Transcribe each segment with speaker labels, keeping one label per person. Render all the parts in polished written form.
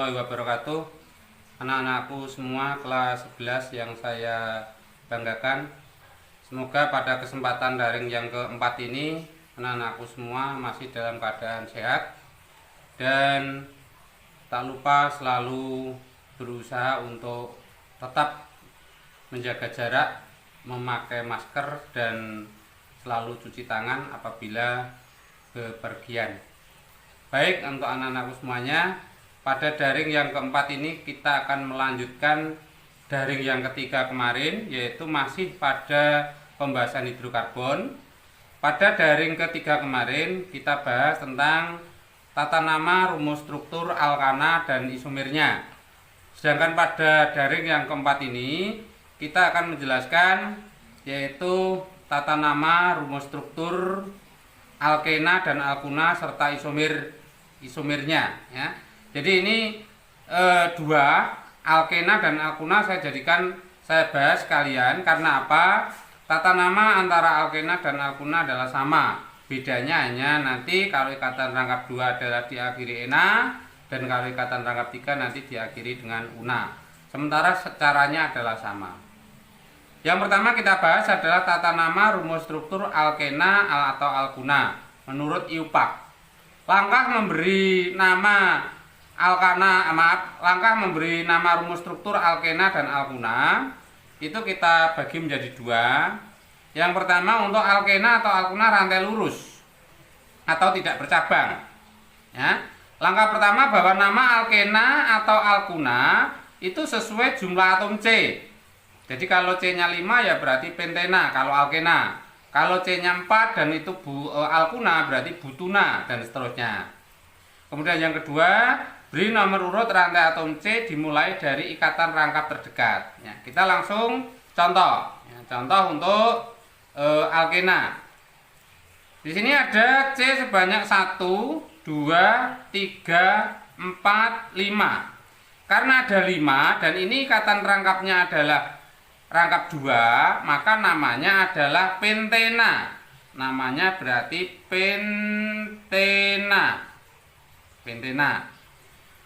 Speaker 1: warahmatullahi wabarakatuh. Anak-anakku semua kelas 11 yang saya banggakan. Semoga pada kesempatan daring yang keempat ini anak-anakku semua masih dalam keadaan sehat. Dan tak lupa selalu berusaha untuk tetap menjaga jarak, memakai masker, dan selalu cuci tangan apabila bepergian. Baik, untuk anak-anakku semuanya, pada daring yang keempat ini kita akan melanjutkan daring yang ketiga kemarin, yaitu masih pada pembahasan hidrokarbon. Pada daring ketiga kemarin kita bahas tentang tata nama, rumus struktur, alkana, dan isomernya. Sedangkan pada daring yang keempat ini kita akan menjelaskan yaitu tata nama, rumus struktur, alkena dan alkuna serta isomernya ya. Jadi ini dua, alkena dan alkuna saya bahas sekalian. Karena apa? Tata nama antara alkena dan alkuna adalah sama. Bedanya hanya nanti kalau ikatan rangkap 2 adalah diakhiri ena, dan kalau ikatan rangkap 3 nanti diakhiri dengan una. Sementara caranya adalah sama. Yang pertama kita bahas adalah tata nama, rumus struktur, alkena atau alkuna menurut IUPAC. Langkah memberi nama memberi nama rumus struktur, alkena dan alkuna itu kita bagi menjadi dua. Yang pertama untuk alkena atau alkuna rantai lurus atau tidak bercabang ya. Langkah pertama bahwa nama alkena atau alkuna itu sesuai jumlah atom C. Jadi kalau C-nya 5 ya berarti pentena kalau alkena. Kalau C-nya 4 dan itu alkuna berarti butuna, dan seterusnya. Kemudian yang kedua, beri nomor urut rantai atom C dimulai dari ikatan rangkap terdekat. Ya, kita langsung contoh. Ya, contoh untuk alkena. Di sini ada C sebanyak 1, 2, 3, 4, 5. Karena ada 5 dan ini ikatan rangkapnya adalah rangkap 2, maka namanya adalah pentena. Namanya berarti pentena.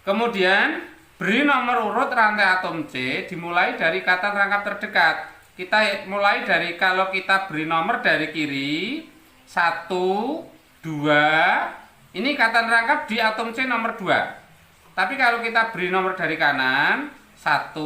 Speaker 1: Kemudian beri nomor urut rantai atom C dimulai dari ikatan rangkap terdekat. Kita mulai dari, kalau kita beri nomor dari kiri 1, 2, ini ikatan rangkap di atom C nomor 2. Tapi kalau kita beri nomor dari kanan 1,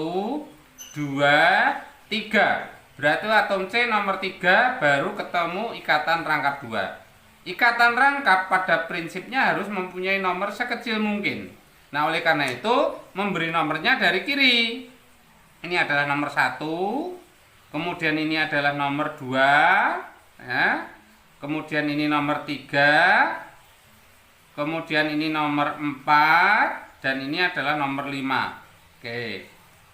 Speaker 1: 2, 3, berarti atom C nomor 3 baru ketemu ikatan rangkap 2. Ikatan rangkap pada prinsipnya harus mempunyai nomor sekecil mungkin. Nah, oleh karena itu memberi nomornya dari kiri. Ini adalah nomor 1, kemudian ini adalah nomor 2 ya. Kemudian ini nomor 3, kemudian ini nomor 4, dan ini adalah nomor 5. Oke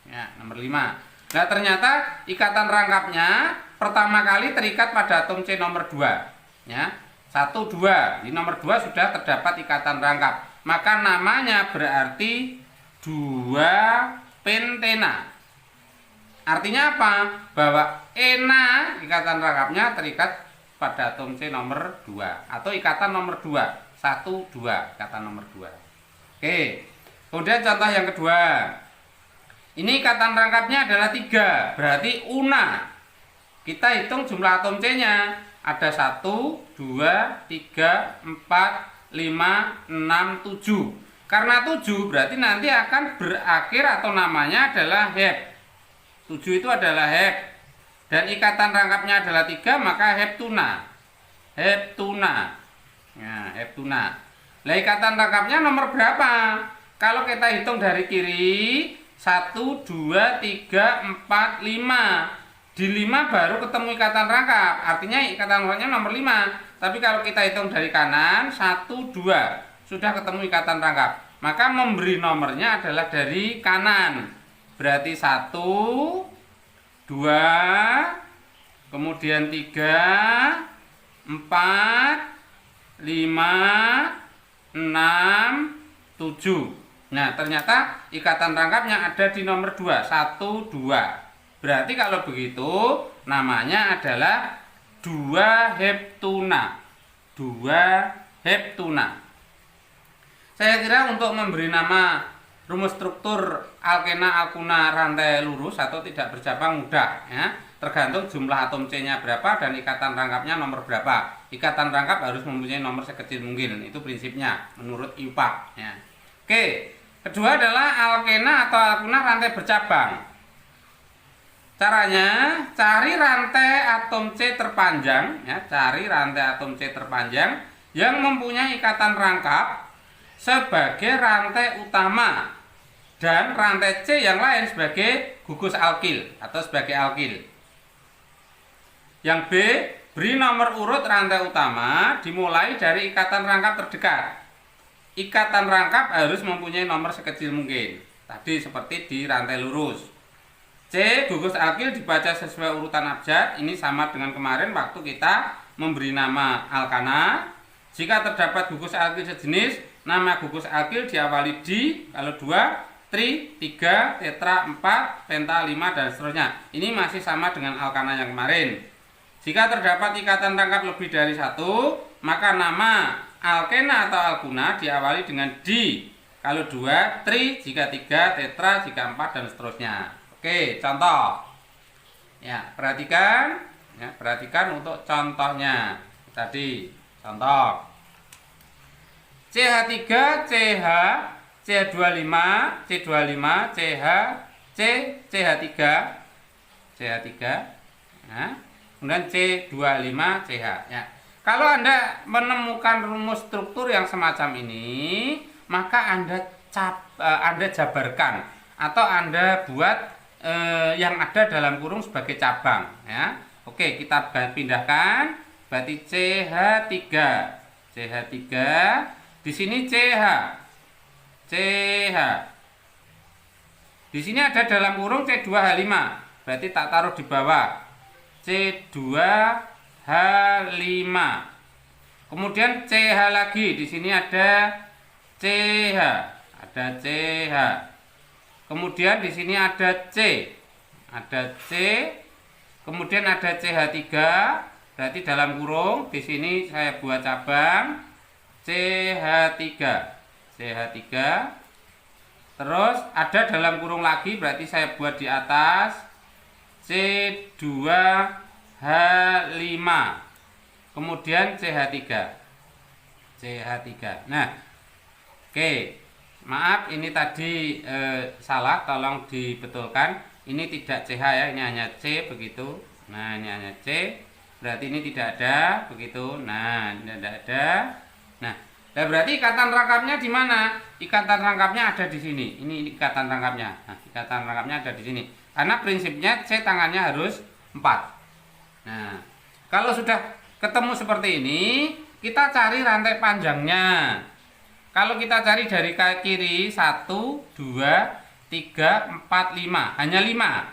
Speaker 1: ya, nomor 5. Nah, ternyata ikatan rangkapnya pertama kali terikat pada atom C nomor 2 ya. 1, 2. Di nomor 2 sudah terdapat ikatan rangkap. Maka namanya berarti 2 pentena. Artinya apa? Bahwa ena ikatan rangkapnya terikat pada atom C nomor 2 atau ikatan nomor 2. 1, 2, ikatan nomor 2. Oke. Kemudian contoh yang kedua. Ini ikatan rangkapnya adalah 3, berarti una. Kita hitung jumlah atom C-nya. Ada 1, 2, 3, 4, 5, 6, 7. Karena 7 berarti nanti akan berakhir atau namanya adalah hep. 7 itu adalah hep. Dan ikatan rangkapnya adalah 3, maka heptuna. Heptuna. Ya, heptuna. Lah, ikatan rangkapnya nomor berapa? Kalau kita hitung dari kiri 1, 2, 3, 4, 5. Di 5 baru ketemu ikatan rangkap. Artinya ikatan rangkapnya nomor 5. Tapi kalau kita hitung dari kanan 1, 2, sudah ketemu ikatan rangkap. Maka memberi nomornya adalah dari kanan. Berarti 1, 2, kemudian 3, 4, 5, 6, 7. Nah, ternyata ikatan rangkapnya ada di nomor 2, 1, 2. Berarti kalau begitu namanya adalah 2 heptuna. 2 heptuna. Saya kira untuk memberi nama rumus struktur alkena alkuna rantai lurus atau tidak bercabang mudah ya. Tergantung jumlah atom C-nya berapa dan ikatan rangkapnya nomor berapa. Ikatan rangkap harus mempunyai nomor sekecil mungkin. Itu prinsipnya menurut IUPAC ya. Oke, kedua adalah alkena atau alkuna rantai bercabang. Caranya cari rantai atom C terpanjang ya, cari rantai atom C terpanjang yang mempunyai ikatan rangkap sebagai rantai utama dan rantai C yang lain sebagai gugus alkil atau sebagai alkil. Yang B, beri nomor urut rantai utama dimulai dari ikatan rangkap terdekat. Ikatan rangkap harus mempunyai nomor sekecil mungkin. Tadi seperti di rantai lurus. C, gugus alkil dibaca sesuai urutan abjad. Ini sama dengan kemarin waktu kita memberi nama alkana. Jika terdapat gugus alkil sejenis, nama gugus alkil diawali di, kalau 2, tri, 3, tetra, 4, penta, 5, dan seterusnya. Ini masih sama dengan alkana yang kemarin. Jika terdapat ikatan rangkap lebih dari 1, maka nama alkena atau alkuna diawali dengan di. Kalau 2, tri, jika 3, tetra, jika 4, dan seterusnya. Oke, contoh. Ya, perhatikan untuk contohnya. Tadi, contoh. CH3, CH, CH25, C25, CH, C, CH3, CH3. Nah, kemudian C25CH ya. Kalau Anda menemukan rumus struktur yang semacam ini, maka Anda jabarkan atau Anda buat yang ada dalam kurung sebagai cabang ya. Oke, kita pindahkan. Berarti CH3. CH3 di sini CH. CH. Di sini ada dalam kurung C2H5. Berarti tak taruh di bawah. C2H5. Kemudian CH lagi, di sini ada CH, ada CH. Kemudian di sini ada C. Ada C. Kemudian ada CH3. Berarti dalam kurung di sini saya buat cabang CH3. CH3. Terus ada dalam kurung lagi, berarti saya buat di atas C2H5. Kemudian CH3. CH3. Nah, oke. Maaf ini tadi salah, tolong dibetulkan. Ini tidak CH ya, ini hanya C begitu. Nah, ini hanya C. Berarti ini tidak ada begitu. Nah, ini tidak ada. Nah, berarti ikatan rangkapnya di mana? Ikatan rangkapnya ada di sini. Ini ikatan rangkapnya. Nah, ikatan rangkapnya ada di sini. Karena prinsipnya C tangannya harus 4. Nah, kalau sudah ketemu seperti ini, kita cari rantai panjangnya. Kalau kita cari dari kiri 1, 2, 3, 4, 5. Hanya 5.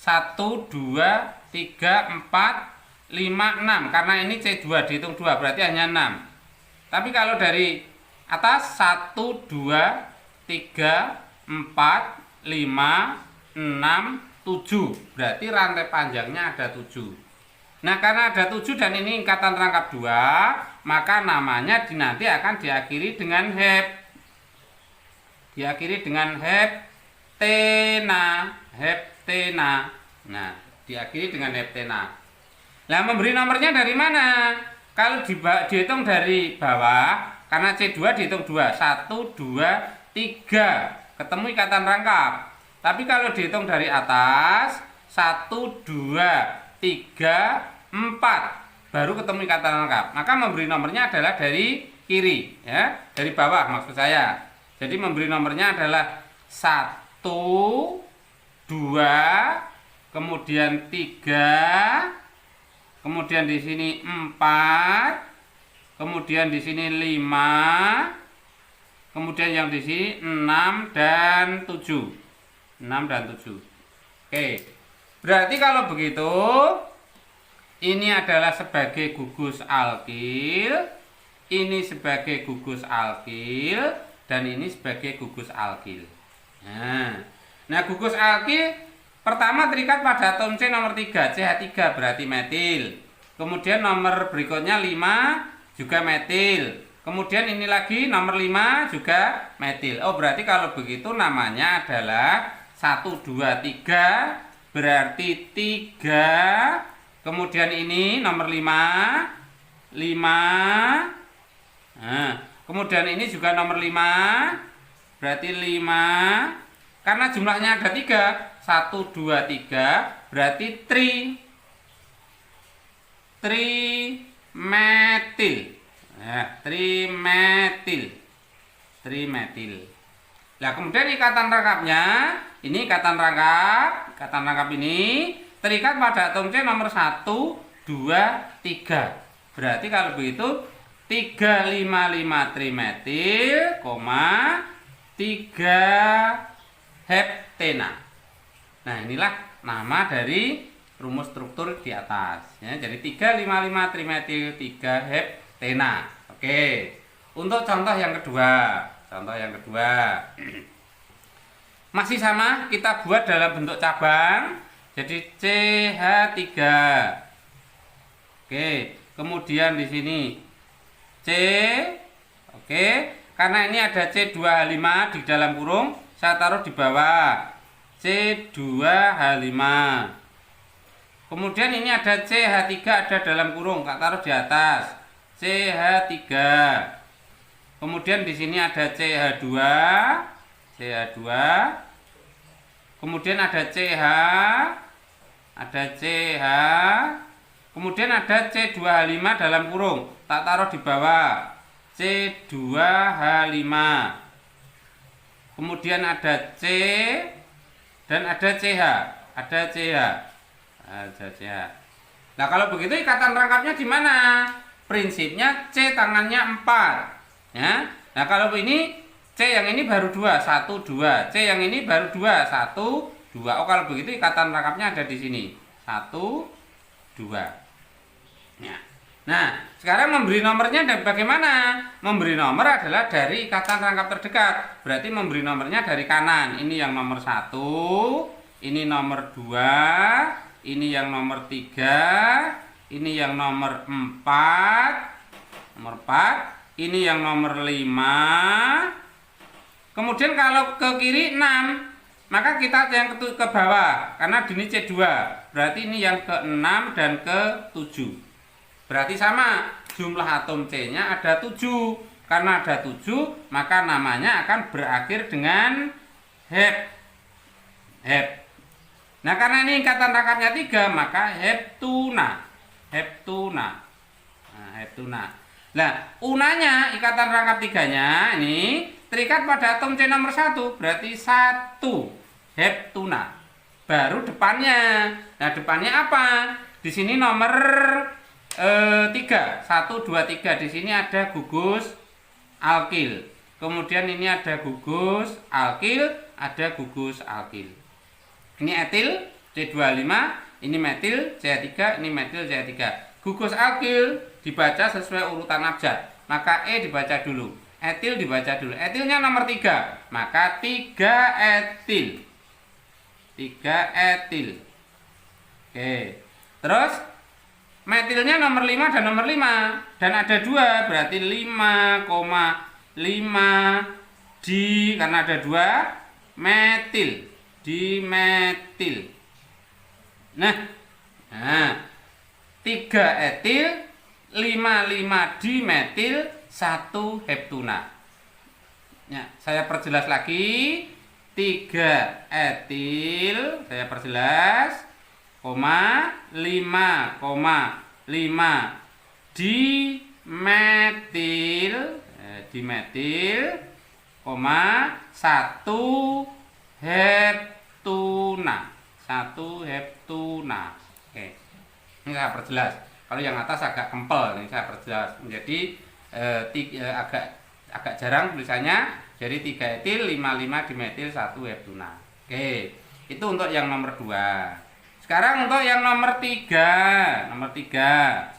Speaker 1: 1, 2, 3, 4, 5, 6. Karena ini C2 dihitung 2, berarti hanya 6. Tapi kalau dari atas 1, 2, 3, 4, 5, 6, 7. Berarti rantai panjangnya ada 7. Nah, karena ada 7 dan ini ikatan rangkap 2, maka namanya nanti akan diakhiri dengan hep. Diakhiri dengan heptena. Heptena. Nah, diakhiri dengan heptena. Nah, memberi nomornya dari mana? Kalau dihitung dari bawah, karena C2 dihitung 2. 1, 2, 3. Ketemu ikatan rangkap. Tapi kalau dihitung dari atas 1, 2, 3, 4 baru ketemu ikatan rangkap. Maka memberi nomornya adalah dari kiri ya, dari bawah maksud saya. Jadi memberi nomornya adalah 1, 2, kemudian 3, kemudian di sini 4, kemudian di sini 5, kemudian yang di sini 6 dan 7. 6 dan 7. Oke. Berarti kalau begitu ini adalah sebagai gugus alkil, ini sebagai gugus alkil, dan ini sebagai gugus alkil. Nah, gugus alkil pertama terikat pada atom C nomor 3, CH3 berarti metil. Kemudian nomor berikutnya 5 juga metil. Kemudian ini lagi nomor 5 juga metil. Oh, berarti kalau begitu namanya adalah 1, 2, 3. Berarti 3. Kemudian ini nomor 5. 5. Nah, kemudian ini juga nomor 5. Berarti 5. Karena jumlahnya ada 3. 1, 2, 3. Berarti trimetil. Ya, trimetil. Nah, kemudian ikatan rangkapnya, ini ikatan rangkap ini terikat pada atom C nomor 1, 2, 3. Berarti kalau begitu 355 trimetil, 3 heptena. Nah, inilah nama dari rumus struktur di atas ya. Jadi 355 trimetil, 3 heptena. Oke, untuk contoh yang kedua, masih sama, kita buat dalam bentuk cabang. Jadi CH3. Oke, kemudian di sini C. Oke, karena ini ada C2H5 di dalam kurung, saya taruh di bawah C2H5. Kemudian ini ada CH3 ada dalam kurung, tak taruh di atas CH3. Kemudian di sini ada CH2. Kemudian ada CH. Kemudian ada C2H5 dalam kurung, tak taruh di bawah C2H5. Kemudian ada C dan ada CH. Nah, kalau begitu ikatan rangkapnya di mana? Prinsipnya C tangannya 4 ya. Nah, kalau ini C yang ini baru 2, 1, 2. C yang ini baru 2, 1, 2. Oh, kalau begitu ikatan rangkapnya ada di sini 1, 2 ya. Nah, sekarang memberi nomornya bagaimana? Memberi nomor adalah dari ikatan rangkap terdekat. Berarti memberi nomornya dari kanan. Ini yang nomor 1, ini nomor 2, ini yang nomor 3, ini yang nomor 4, ini yang nomor 5. Kemudian kalau ke kiri 6, maka kita yang ke bawah, karena ini C2. Berarti ini yang ke-6 dan ke-7. Berarti sama, jumlah atom C-nya ada 7. Karena ada 7, maka namanya akan berakhir dengan hep. Nah, karena ini ikatan rangkapnya 3, maka heptuna. Nah, unanya ikatan rangkap 3-nya ini terikat pada atom C nomor 1, berarti 1 heptuna. Baru depannya. Nah, depannya apa? Di sini nomor 3, 1, 2, 3. Di sini ada gugus alkil. Kemudian ini ada gugus alkil, ada gugus alkil. Ini etil C25, ini metil CH3, ini metil CH3. Gugus alkil dibaca sesuai urutan abjad, maka E dibaca dulu, etil dibaca dulu. Etilnya nomor 3, maka 3 etil. Oke. Terus metilnya nomor 5 dan nomor 5, dan ada 2, berarti 5,5 di, karena ada 2 metil, dimetil. Nah, 3 etil, 5 dimetil, 1 heptuna. Ya, saya perjelas lagi. 3 etil, saya perjelas, 5,5 dimetil, 1 heptuna. Oke. Ini saya perjelas. Kalau yang atas agak kempel, ini saya perjelas. Jadi agak jarang tulisannya. Jadi 3 etil, 5 dimetil, 1 heptuna. Oke. Itu untuk yang nomor 2. Sekarang untuk yang nomor 3. Nomor 3.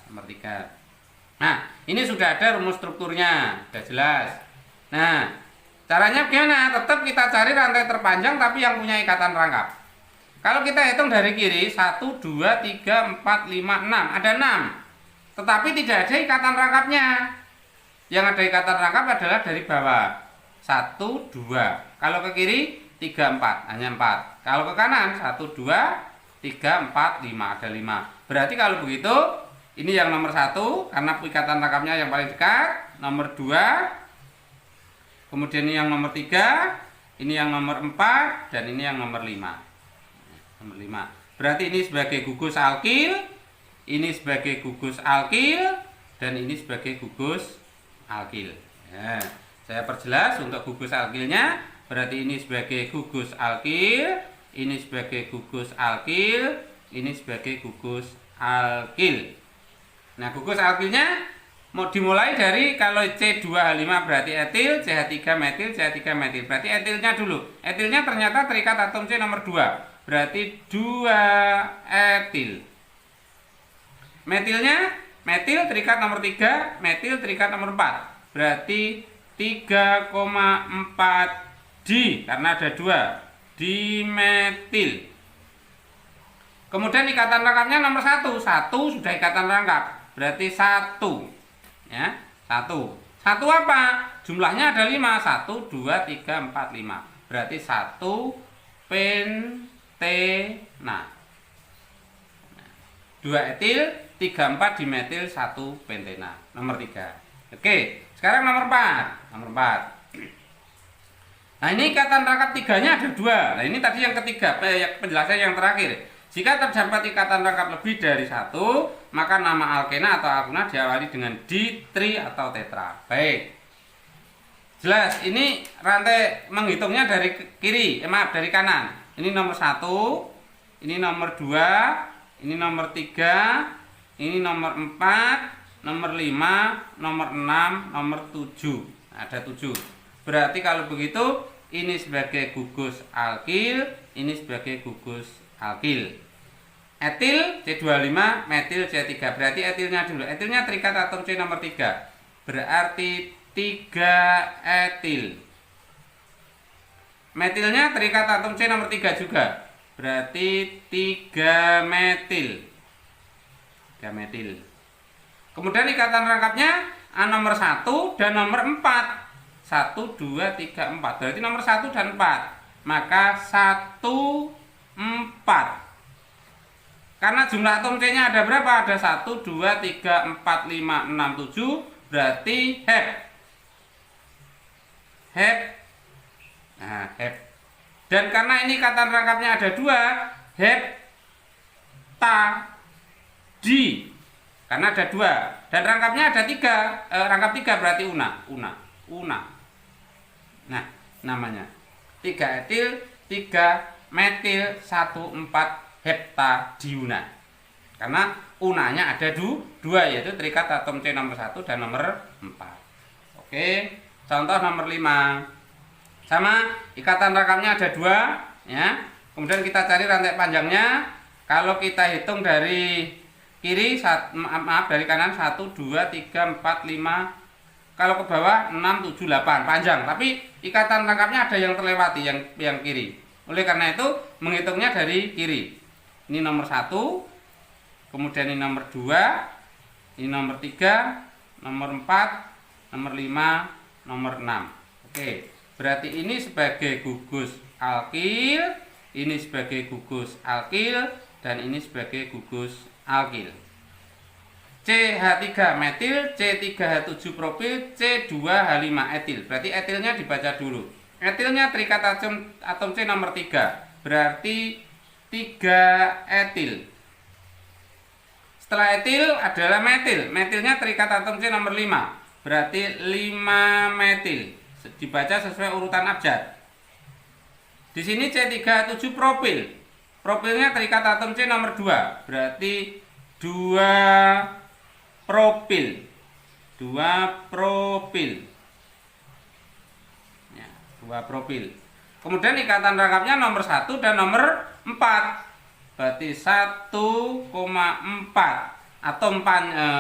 Speaker 1: Nah, ini sudah ada rumus strukturnya, sudah jelas. Nah, caranya gimana? Tetap kita cari rantai terpanjang tapi yang punya ikatan rangkap. Kalau kita hitung dari kiri, 1, 2, 3, 4, 5, 6. Ada 6. Tetapi tidak ada ikatan rangkapnya. Yang ada ikatan rangkap adalah dari bawah 1, 2. Kalau ke kiri 3, 4, hanya 4. Kalau ke kanan 1, 2, 3, 4, 5, ada 5. Berarti kalau begitu ini yang nomor 1 karena ikatan rangkapnya yang paling dekat, nomor 2. Kemudian ini yang nomor 3, ini yang nomor 4, dan ini yang nomor 5. Nomor 5. Berarti ini sebagai gugus alkil, ini sebagai gugus alkil, dan ini sebagai gugus alkil. Ya, saya perjelas untuk gugus alkilnya, berarti ini sebagai gugus alkil, ini sebagai gugus alkil, ini sebagai gugus alkil. Nah, gugus alkilnya mau dimulai dari kalau C2H5 berarti etil, CH3 metil, CH3 metil. Berarti etilnya dulu. Etilnya ternyata terikat atom C nomor 2. Berarti 2 etil. Metilnya metil terikat nomor 3, metil terikat nomor 4. Berarti 3,4 di karena ada 2 dimetil. Kemudian ikatan rangkapnya nomor 1. 1 sudah ikatan rangkap. Berarti 1. Ya, 1. 1 apa? Jumlahnya ada 5. 1 2 3 4 5. Berarti 1 pentena. 2 etil, 3 4 dimetil, 1 pentena. Nomor 3. Oke, sekarang nomor 4. Nomor 4. Nah, ini ikatan rangkap 3-nya ada 2. Nah, ini tadi yang ketiga, penjelasan yang terakhir. Jika terdapat ikatan rangkap lebih dari 1, maka nama alkena atau alkena diawali dengan ditri atau tetra. Baik. Jelas, ini rantai menghitungnya dari kiri, dari kanan. Ini nomor 1, ini nomor 2, ini nomor 3, ini nomor 4, nomor 5, nomor 6, nomor 7. Ada 7. Berarti kalau begitu, ini sebagai gugus alkil, ini sebagai gugus alkil. Etil C25, metil C3. Berarti etilnya dulu. Etilnya terikat atom C nomor 3. Berarti 3 etil. Metilnya terikat atom C nomor 3 juga. Berarti 3 metil. 3 metil. Kemudian ikatan rangkapnya nomor 1 dan nomor 4. 1, 2, 3, 4. Berarti nomor 1 dan 4. Maka 1, 4. Karena jumlah atom C-nya ada berapa? Ada 1, 2, 3, 4, 5, 6, 7. Berarti hep. Hep. Nah, hep. Dan karena ini ikatan rangkapnya ada 2, heptadi. Karena ada 2. Dan rangkapnya ada 3. Rangkap 3 berarti una. Nah, namanya 3 etil, 3 metil, 1, 4 heptadiuna. Karena unanya ada 2, yaitu terikat atom C nomor 1 dan nomor 4. Oke, contoh nomor 5. Sama, ikatan rangkapnya ada 2, ya. Kemudian kita cari rantai panjangnya. Kalau kita hitung dari kiri, dari kanan 1, 2, 3, 4, 5. Kalau ke bawah 6, 7, 8 panjang. Tapi ikatan rangkapnya ada yang terlewati, yang kiri. Oleh karena itu menghitungnya dari kiri. Ini nomor 1, kemudian ini nomor 2, ini nomor 3, nomor 4, nomor 5, nomor 6. Oke, berarti ini sebagai gugus alkil, ini sebagai gugus alkil, dan ini sebagai gugus alkil. CH3 metil, C3H7 propil, C2H5 etil. Berarti etilnya dibaca dulu. Etilnya terikat atom C nomor 3. Berarti 3 etil. Setelah etil adalah metil. Metilnya terikat atom C nomor 5. Berarti 5 metil. Dibaca sesuai urutan abjad. Di sini C3H7 propil. Propilnya terikat atom C nomor 2. Berarti 2 propil. 2 propil. Ya, 2 propil. Kemudian ikatan rangkapnya nomor 1 dan nomor 4. Berarti 1,4. Atom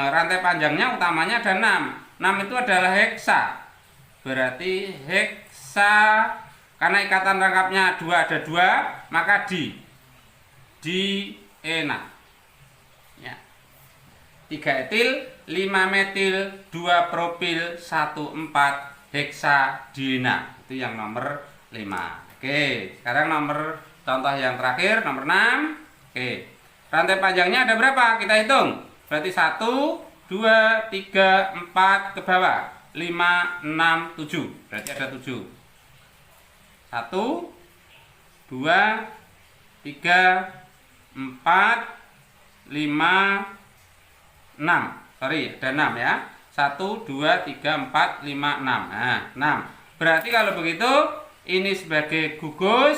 Speaker 1: rantai panjangnya utamanya ada 6. 6 itu adalah heksa. Berarti heksa, karena ikatan rangkapnya 2 ada 2, maka di ena. Ya. 3 etil, 5 metil, 2 propil, 1,4 heksadina. Itu yang nomor 5. Oke, sekarang nomor contoh yang terakhir, nomor 6. Oke, rantai panjangnya ada berapa? Kita hitung. Berarti 1, 2, 3, 4 ke bawah, 5, 6, 7. Berarti ada 7. 1, 2, 3, 4, 5, 6. Sorry, ada 6 ya. 1, 2, 3, 4, 5, 6. Nah, 6. Berarti kalau begitu, ini sebagai gugus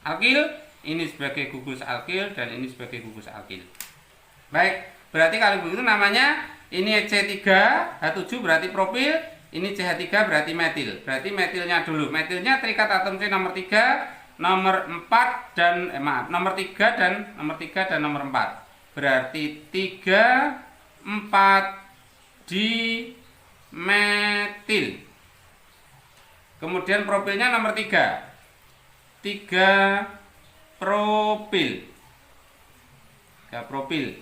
Speaker 1: alkil, ini sebagai gugus alkil, dan ini sebagai gugus alkil. Baik, berarti kalau begitu namanya ini C3H7 berarti propil, ini CH3 berarti metil. Berarti metilnya dulu. Metilnya terikat atom C nomor 3, nomor 4 dan nomor 3 dan nomor 4. Berarti 3, 4 di metil. Kemudian propilnya nomor 3. 3 propil. 3 propil.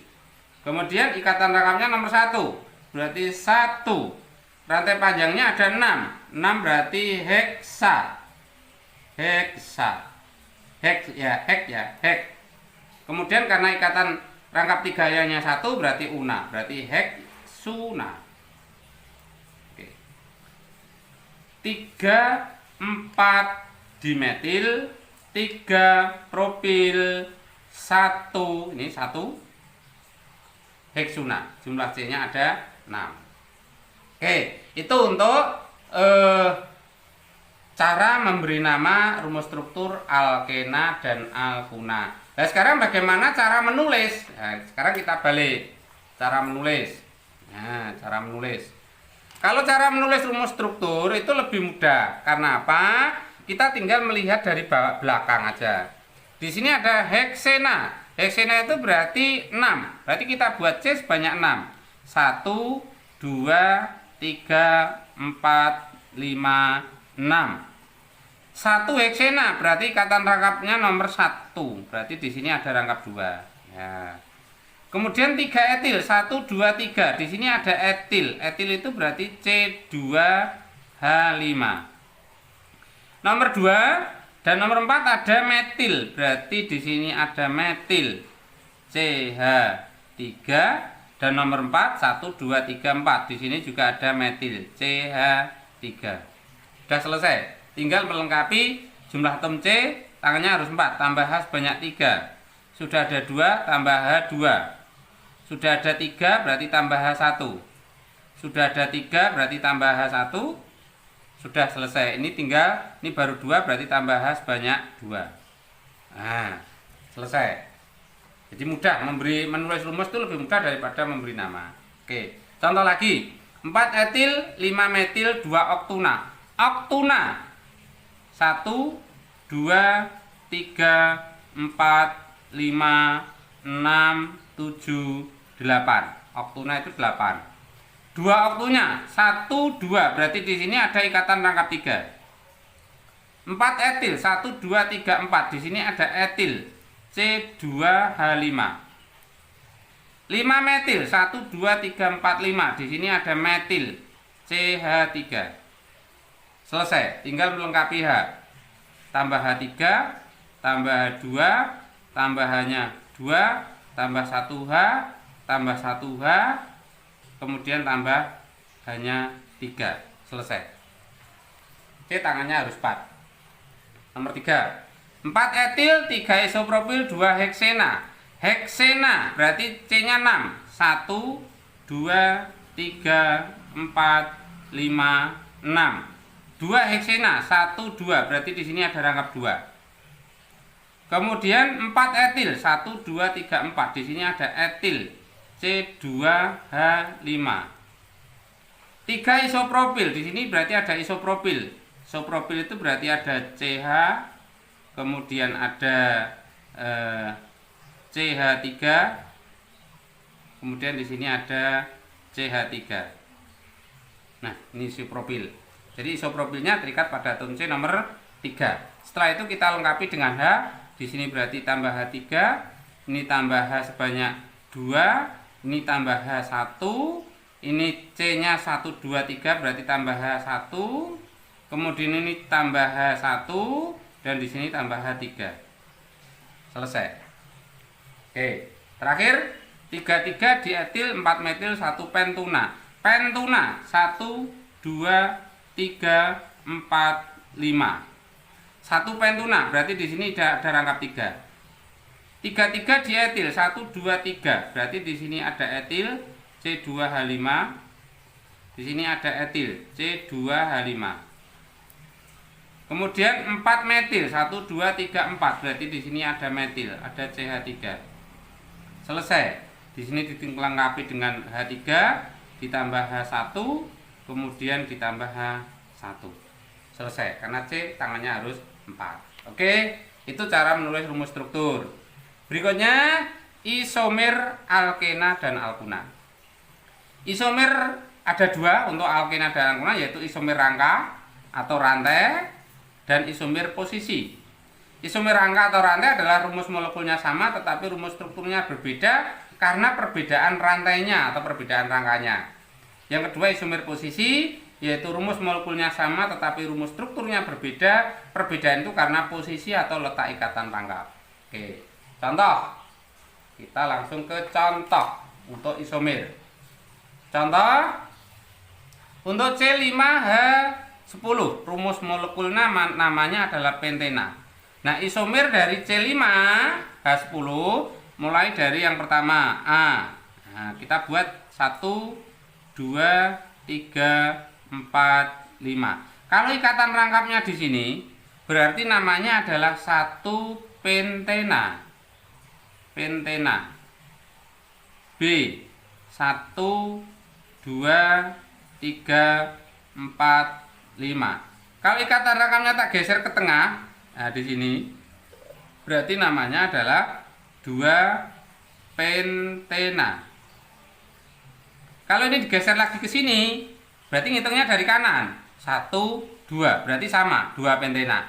Speaker 1: Kemudian ikatan rangkapnya nomor 1. Berarti 1. Rantai panjangnya ada 6. 6 berarti heksa. Heksa. Hek ya, Kemudian karena ikatan rangkap 3-nya 1 berarti una. Berarti heksuna. Oke. 3, 4 dimetil, 3 propil, 1 ini 1 heksuna. Jumlah C-nya ada 6. Oke, itu untuk cara memberi nama rumus struktur alkena dan alkuna. Nah, sekarang bagaimana cara menulis? Nah, sekarang kita balik cara menulis. Nah, cara menulis. Kalau cara menulis rumus struktur itu lebih mudah. Karena apa? Kita tinggal melihat dari belakang aja. Di sini ada heksena. Heksena itu berarti 6. Berarti kita buat C sebanyak 6. 1, 2, 3, 4, 5, 6. 1 heksena berarti ikatan rangkapnya nomor 1. Berarti di sini ada rangkap 2. Ya. Kemudian 3 etil, 1, 2, 3. Di sini ada etil. Etil itu berarti C2H5. Nomor 2 dan nomor 4 ada metil. Berarti di sini ada metil. CH3 dan nomor 4 1, 2, 3, 4. Di sini juga ada metil CH3. Sudah selesai. Tinggal melengkapi jumlah atom C, tangannya harus 4, tambah H sebanyak 3. Sudah ada 2, tambah H 2. Sudah ada 3, berarti tambah H1. Sudah ada 3, berarti tambah H1. Sudah selesai. Ini tinggal, ini baru 2, berarti tambah H sebanyak 2. Nah, selesai. Jadi mudah, menulis rumus itu lebih mudah daripada memberi nama. Oke, contoh lagi. 4 etil, 5 metil, 2 oktuna. Oktuna 1, 2, 3, 4, 5, 6, 7, 8. Oktuna itu 8. 2 oktunya 1, 2. Berarti di sini ada ikatan rangkap 3. 4 etil 1, 2, 3, 4. Di sini ada etil C2H5. 5 metil 1, 2, 3, 4, 5. Di sini ada metil CH3. Selesai, tinggal melengkapi H. Tambah H3, tambah H2, tambah H-nya 2, tambah 1H, tambah 1H, kemudian tambah H-nya 3. Selesai. C tangannya harus 4. Nomor 3. 4 etil, 3 isopropil, 2 heksena. Heksena berarti C-nya 6. 1, 2, 3, 4, 5, 6. 2 heksena, 1, 2. Berarti di sini ada rangkap 2. Kemudian 4 etil, 1, 2, 3, 4. Di sini ada etil C2H5. 3 isopropil. Di sini berarti ada isopropil. Isopropil itu berarti ada CH, kemudian ada CH3, kemudian di sini ada CH3. Nah, ini isopropil. Jadi isopropilnya terikat pada atom C nomor 3. Setelah itu kita lengkapi dengan H. Di sini berarti tambah H3, ini tambah H sebanyak 2, ini tambah H1, ini C-nya 1, 2, 3 berarti tambah H1, kemudian ini tambah H1, dan di sini tambah H3. Selesai. Oke, terakhir 3 dietil 4 metil 1 pentuna. Pentuna 1, 2, 3, 4, 5. 1 pentuna berarti di sini ada rangkap 3. 3 dietil 1, 2, 3 berarti di sini ada etil C2H5. Di sini ada etil C2H5. Kemudian 4 metil 1, 2, 3, 4 berarti di sini ada metil, ada CH3. Selesai. Di sini dilengkapi dengan H3 ditambah H1 kemudian ditambah H1. Selesai karena C tangannya harus 4. Oke, itu cara menulis rumus struktur. Berikutnya isomer alkena dan alkuna. Isomer ada 2 untuk alkena dan alkuna, yaitu isomer rangka atau rantai dan isomer posisi. Isomer rangka atau rantai adalah rumus molekulnya sama tetapi rumus strukturnya berbeda karena perbedaan rantainya atau perbedaan rangkanya. Yang kedua isomer posisi, yaitu rumus molekulnya sama tetapi rumus strukturnya berbeda. Perbedaan itu karena posisi atau letak ikatan rangka. Oke, contoh. Kita langsung ke contoh untuk isomer. Contoh untuk C5H10, rumus molekulnya namanya adalah pentena. Nah, isomer dari C5H10 mulai dari yang pertama A. Nah, kita buat 1, 2, 3, 4, 5. Kalau ikatan rangkapnya di sini berarti namanya adalah 1 pentena. Pentena. B 1, 2, 3, 4, 5. Kalau ikatan rangkapnya tak geser ke tengah, nah di sini berarti namanya adalah 2 pentena. Kalau ini digeser lagi ke sini, berarti ngitungnya dari kanan. 1, 2, berarti sama, 2 pentena.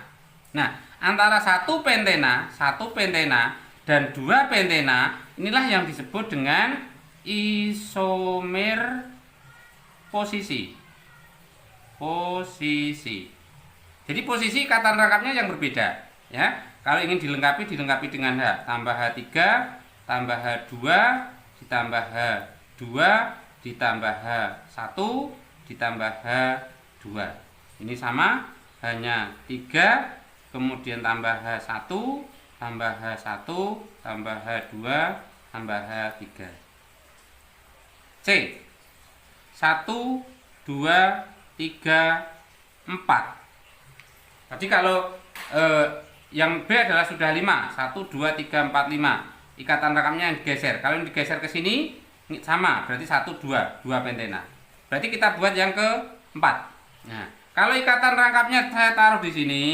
Speaker 1: Nah, antara 1 pentena dan 2 pentena inilah yang disebut dengan isomer posisi. Jadi posisi ikatan rangkapnya yang berbeda, ya. Kalau ingin dilengkapi dengan H, tambah H3, tambah H2, ditambah H2, ditambah H1, ditambah H2. Ini sama, hanya 3, kemudian tambah H1, tambah H1, tambah H2, tambah H3. C 1, 2, 3, 4. Jadi kalau yang B adalah sudah 5, 1, 2, 3, 4, 5. Ikatan rangkapnya yang digeser. Kalau yang digeser ke sini sama, berarti 1, 2 pentena. Berarti kita buat yang keempat. Nah, kalau ikatan rangkapnya saya taruh di sini,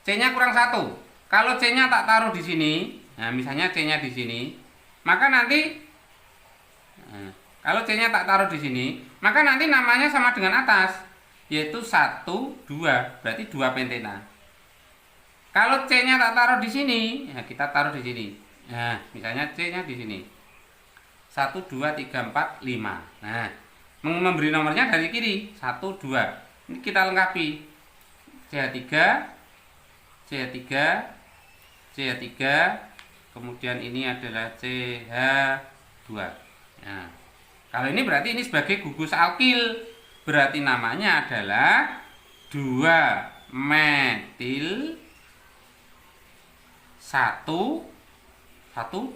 Speaker 1: C-nya kurang 1. Kalau C-nya tak taruh di sini, nah misalnya C-nya di sini, maka nanti kalau C-nya tak taruh di sini, maka nanti namanya sama dengan atas, yaitu 1, 2, berarti 2 pentena. Kalau C-nya tak taruh di sini, ya kita taruh di sini. Nah, misalnya C-nya di sini. 1, 2, 3, 4, 5. Nah, memberi nomornya dari kiri. 1, 2. Ini kita lengkapi. CH3, CH3, CH3, kemudian ini adalah CH2. Nah, kalau ini berarti ini sebagai gugus alkil. Berarti namanya adalah 2 metil 1, 2,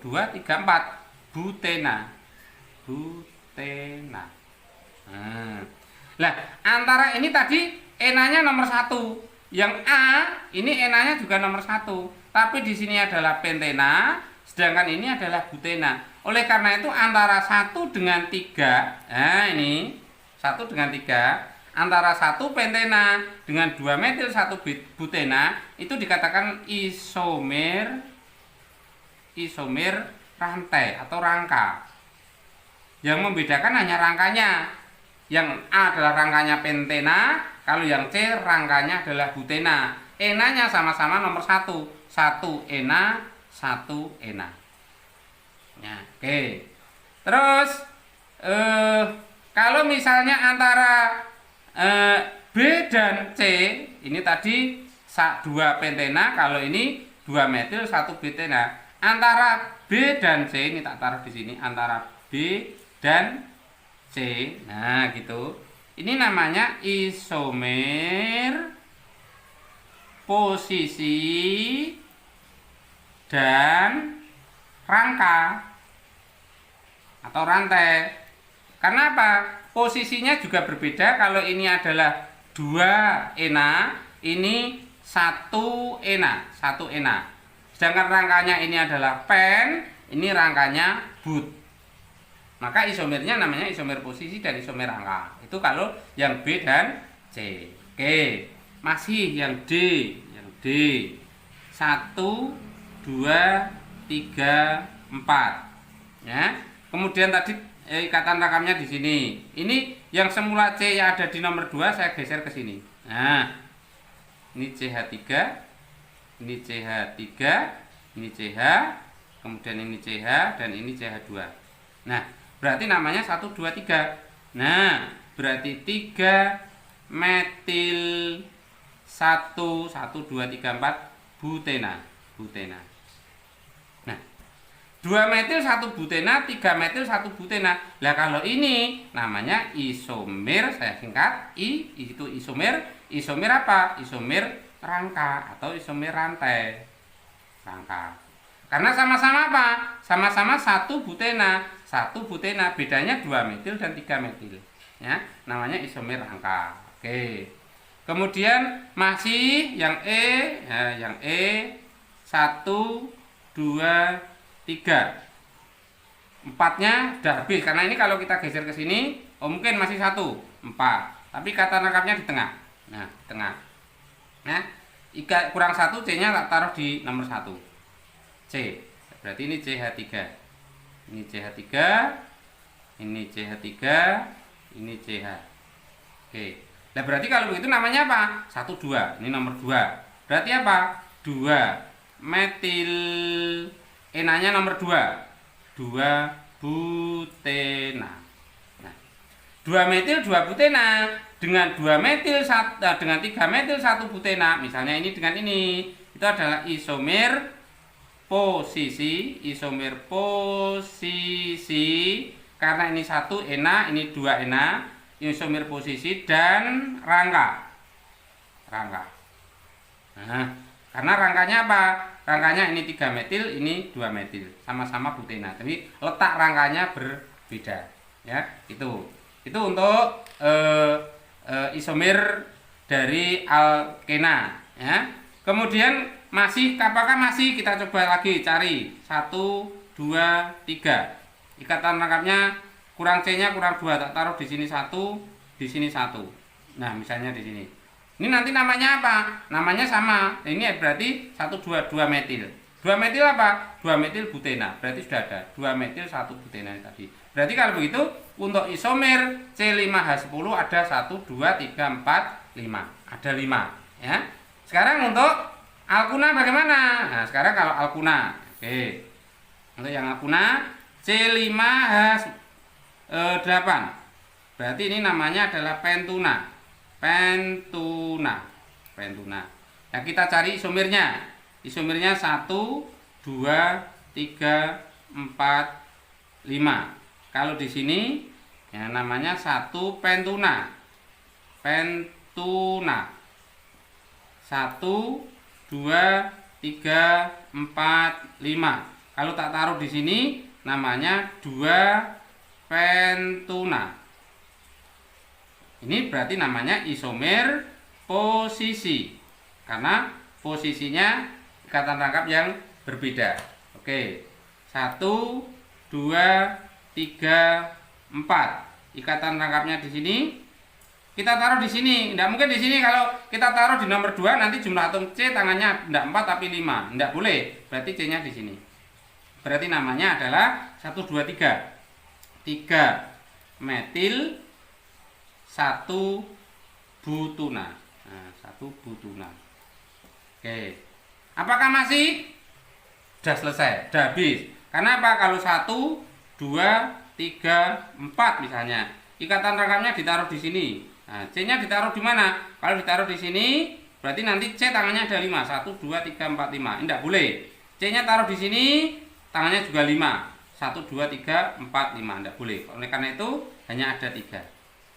Speaker 1: 3, 4 butena. Nah, antara ini tadi enanya nomor 1. Yang A ini enanya juga nomor 1. Tapi di sini adalah pentena, sedangkan ini adalah butena. Oleh karena itu antara 1 dengan 3, nah ini 1 dengan 3, antara 1 pentena dengan 2 metil 1 butena itu dikatakan isomer rantai atau rangka. Yang membedakan hanya rangkanya. Yang A adalah rangkanya pentena, kalau yang C rangkanya adalah butena. Enanya sama-sama nomor 1. 1 ena, 1 ena. Ya, oke. Terus kalau misalnya antara B dan C, ini tadi 2 pentena, kalau ini 2 metil 1 butena. Antara B dan C, ini tak taruh di sini, antara B dan C. Nah, gitu. Ini namanya isomer posisi dan rangka atau rantai. Karena apa? Posisinya juga berbeda. Kalau ini adalah 2 ena, ini 1 ena, 1 ena. Sedangkan rangkanya ini adalah pen, ini rangkanya but. Maka isomernya namanya isomer posisi dan isomer rangka. Itu kalau yang B dan C. Oke, masih yang D, yang D. 1 2 3 4. Ya. Kemudian tadi ikatan rakamnya di sini. Ini yang semula C yang ada di nomor 2 saya geser ke sini. Nah, ini CH3, ini CH3, ini CH, kemudian ini CH dan ini CH2. Nah, berarti namanya 1 2 3. Nah, berarti 3 metil 1 1 2 3 4 butena, butena. 2 metil 1 butena, 3 metil 1 butena. Lah kalau ini namanya isomer, saya singkat I, itu isomer. Isomer apa? Isomer rangka atau isomer rantai. Rangka. Karena sama-sama apa? Sama-sama 1 butena. 1 butena, bedanya 2 metil dan 3 metil. Ya, namanya isomer rangka. Oke. Kemudian masih yang E, ya, yang E 1 2 3. 4-nya sudah habis karena ini kalau kita geser ke sini, oh mungkin masih 1 4. Tapi kata lengkapnya di tengah. Nah, di tengah. Nah, kurang 1 C-nya tak taruh di nomor 1. C. Berarti ini CH3. Ini CH3, ini CH3, ini CH. Oke. Nah, berarti kalau begitu namanya apa? 1 2. Ini nomor 2. Berarti apa? 2 metil enanya nomor 2 butena. Nah, 2 metil 2 butena dengan 2 metil dengan 3 metil 1 butena. Misalnya ini dengan ini, itu adalah isomer posisi, isomer posisi karena ini 1 ena, ini 2 ena, isomer posisi dan rangka. Rangka. Nah, karena rangkanya apa? Rangkanya ini 3 metil, ini 2 metil, sama-sama butena. Tapi letak rangkanya berbeda. Ya, itu. Itu untuk isomer dari alkena. Ya. Kemudian masih, apakah masih kita coba lagi cari 1 2 3. Ikatan rangkapnya kurang C-nya kurang 2, tak taruh di sini 1, di sini 1. Nah, misalnya di sini. Ini nanti namanya apa? Namanya sama. Ini berarti 1 2 2 metil. 2 metil apa? 2 metil butena. Berarti sudah ada 2 metil 1 butena tadi. Berarti kalau begitu untuk isomer C5H10 ada 1 2 3 4 5. Ada 5, ya. Sekarang untuk alkuna bagaimana? Nah, sekarang kalau alkuna. Oke. Untuk yang alkuna C5H8. Berarti ini namanya adalah pentuna. Pentuna. Nah, kita cari isomernya. Isomernya 1 2 3 4 5. Kalau di sini ya namanya 1 pentuna. Pentuna. 1 2 3 4 5. Kalau tak taruh di sini namanya 2 pentuna. Ini berarti namanya isomer posisi. Karena posisinya ikatan rangkap yang berbeda. Oke. 1 2 3 4. Ikatan rangkapnya di sini. Kita taruh di sini. Tidak mungkin di sini kalau kita taruh di nomor 2 nanti jumlah atom C tangannya tidak 4 tapi 5. Tidak boleh. Berarti C-nya di sini. Berarti namanya adalah 1 2 3. 3 metil 1 butuna. Nah, 1 butuna. Oke. Apakah masih? Sudah selesai, sudah habis. Karena apa? Kalau 1 2 3, 4 misalnya. Ikatan rangkapnya ditaruh di sini. Nah, C-nya ditaruh di mana? Kalau ditaruh di sini, berarti nanti C tangannya ada 5. 1, 2, 3, 4, 5. Ini tidak boleh. C-nya taruh di sini, tangannya juga 5. 1, 2, 3, 4, 5. Tidak boleh. Oleh karena itu, hanya ada 3.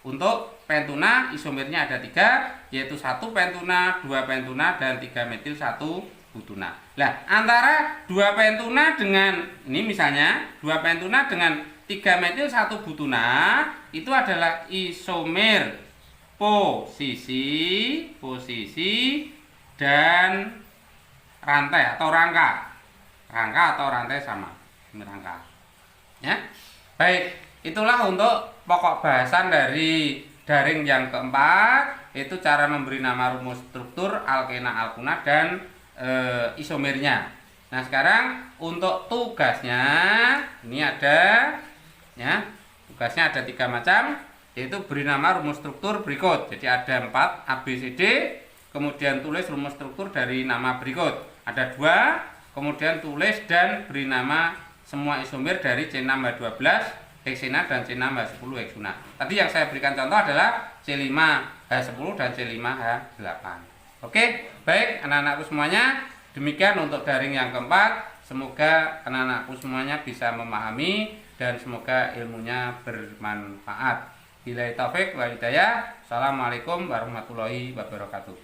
Speaker 1: Untuk pentuna, isomernya ada 3, yaitu 1 pentuna, 2 pentuna, dan 3 metil 1 butuna. Nah, antara 2 pentuna dengan, ini misalnya, 2 pentuna dengan 3 metil 1 butuna, itu adalah isomer posisi, dan rantai atau rangka. Rangka atau rantai sama. Ini rangka. Ya. Baik, itulah untuk pokok bahasan dari daring yang keempat, yaitu cara memberi nama rumus struktur alkena alkuna dan isomernya. Nah, sekarang untuk tugasnya ini ada ya. Tugasnya ada 3 macam, yaitu beri nama rumus struktur berikut. Jadi ada 4 ABCD, kemudian tulis rumus struktur dari nama berikut. Ada 2, kemudian tulis dan beri nama semua isomer dari C6H12 heksena dan C6H10 heksuna. Tadi yang saya berikan contoh adalah C5H10 dan C5H8. Oke, baik anak-anakku semuanya, demikian untuk daring yang keempat. Semoga anak-anakku semuanya bisa memahami dan semoga ilmunya bermanfaat. Billahi taufik wal hidayah. Assalamualaikum warahmatullahi wabarakatuh.